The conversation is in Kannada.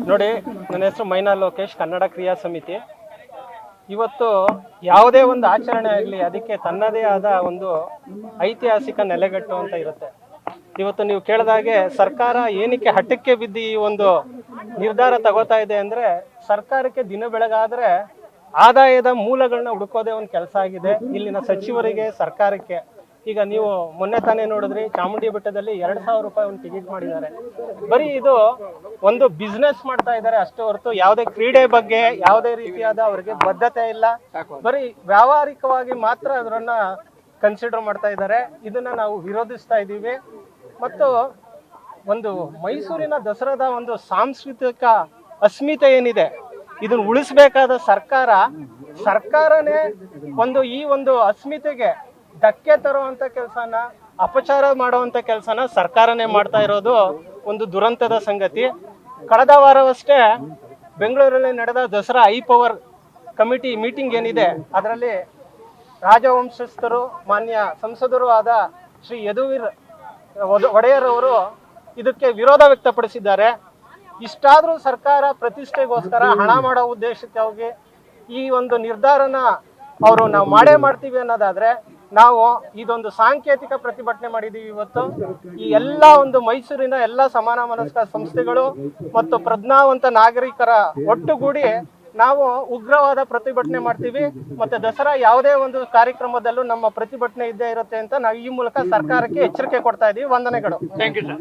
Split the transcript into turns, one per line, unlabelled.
ನೋಡಿ, ನನ್ನ ಹೆಸರು ಮೈನಾ ಲೋಕೇಶ್, ಕನ್ನಡ ಕ್ರಿಯಾ ಸಮಿತಿ. ಇವತ್ತು ಯಾವುದೇ ಒಂದು ಆಚರಣೆ ಆಗಲಿ ಅದಕ್ಕೆ ತನ್ನದೇ ಆದ ಒಂದು ಐತಿಹಾಸಿಕ ನೆಲೆಗಟ್ಟು ಅಂತ ಇರುತ್ತೆ. ಇವತ್ತು ನೀವು ಕೇಳಿದಾಗೆ ಸರ್ಕಾರ ಏನಕ್ಕೆ ಹಠಕ್ಕೆ ಬಿದ್ದು ಈ ಒಂದು ನಿರ್ಧಾರ ತಗೋತಾ ಇದೆ ಅಂದರೆ, ಸರ್ಕಾರಕ್ಕೆ ದಿನ ಬೆಳಗಾದ್ರೆ ಆದಾಯದ ಮೂಲಗಳನ್ನ ಹುಡುಕೋದೇ ಒಂದು ಕೆಲಸ ಆಗಿದೆ ಇಲ್ಲಿನ ಸಚಿವರಿಗೆ, ಸರ್ಕಾರಕ್ಕೆ. ಈಗ ನೀವು ಮೊನ್ನೆ ತಾನೇ ನೋಡಿದ್ರಿ, ಚಾಮುಂಡಿ ಬೆಟ್ಟದಲ್ಲಿ 2,000 ರೂಪಾಯಿ ಒಂದು ಟಿಕೆಟ್ ಮಾಡಿದ್ದಾರೆ. ಬರೀ ಇದು ಒಂದು ಬಿಸ್ನೆಸ್ ಮಾಡ್ತಾ ಇದ್ದಾರೆ ಅಷ್ಟೇ ಹೊರತು ಯಾವುದೇ ಕ್ರೀಡೆ ಬಗ್ಗೆ ಯಾವುದೇ ರೀತಿಯಾದ ಅವ್ರಿಗೆ ಬದ್ಧತೆ ಇಲ್ಲ. ಬರೀ ವ್ಯಾವಹಾರಿಕವಾಗಿ ಮಾತ್ರ ಅದರನ್ನ ಕನ್ಸಿಡರ್ ಮಾಡ್ತಾ ಇದ್ದಾರೆ. ಇದನ್ನ ನಾವು ವಿರೋಧಿಸ್ತಾ ಇದ್ದೀವಿ. ಮತ್ತು ಒಂದು ಮೈಸೂರಿನ ದಸರಾದ ಒಂದು ಸಾಂಸ್ಕೃತಿಕ ಅಸ್ಮಿತೆ ಏನಿದೆ, ಇದನ್ನ ಉಳಿಸಬೇಕಾದ ಸರ್ಕಾರನೇ ಈ ಒಂದು ಅಸ್ಮಿತೆಗೆ ಧಕ್ಕೆ ತರುವಂತ ಕೆಲಸನ, ಅಪಚಾರ ಮಾಡುವಂತ ಕೆಲಸನ ಸರ್ಕಾರನೇ ಮಾಡ್ತಾ ಇರೋದು ಒಂದು ದುರಂತದ ಸಂಗತಿ. ಕಳೆದ ವಾರವಷ್ಟೇ ಬೆಂಗಳೂರಲ್ಲಿ ನಡೆದ Dasara high power committee meeting ಏನಿದೆ, ಅದರಲ್ಲಿ ರಾಜವಂಶಸ್ಥರು, ಮಾನ್ಯ ಸಂಸದರು ಆದ ಶ್ರೀ ಯದುವೀರ್ ಒಡೆಯರ್ ಅವರು ಇದಕ್ಕೆ ವಿರೋಧ ವ್ಯಕ್ತಪಡಿಸಿದ್ದಾರೆ. ಇಷ್ಟಾದರೂ ಸರ್ಕಾರ ಪ್ರತಿಷ್ಠೆಗೋಸ್ಕರ ಹಣ ಮಾಡೋ ಉದ್ದೇಶಕ್ಕೆ ಹೋಗಿ ಈ ಒಂದು ನಿರ್ಧಾರನ ನಾವು ಮಾಡೇ ಮಾಡ್ತೀವಿ ಅನ್ನೋದಾದ್ರೆ, ನಾವು ಇದೊಂದು ಸಾಂಕೇತಿಕ ಪ್ರತಿಭಟನೆ ಮಾಡಿದ್ದೀವಿ. ಇವತ್ತು ಈ ಎಲ್ಲ ಒಂದು ಮೈಸೂರಿನ ಎಲ್ಲ ಸಮಾನ ಮನಸ್ಕ ಸಂಸ್ಥೆಗಳು ಮತ್ತು ಪ್ರಜ್ಞಾವಂತ ನಾಗರಿಕರ ಒಟ್ಟುಗೂಡಿ ನಾವು ಉಗ್ರವಾದ ಪ್ರತಿಭಟನೆ ಮಾಡ್ತೀವಿ. ಮತ್ತೆ ದಸರಾ ಯಾವುದೇ ಒಂದು ಕಾರ್ಯಕ್ರಮದಲ್ಲೂ ನಮ್ಮ ಪ್ರತಿಭಟನೆ ಇದ್ದೇ ಇರುತ್ತೆ ಅಂತ ನಾವು ಈ ಮೂಲಕ ಸರ್ಕಾರಕ್ಕೆ ಎಚ್ಚರಿಕೆ ಕೊಡ್ತಾ ಇದ್ದೀವಿ. ವಂದನೆಗಳು. Thank you sir.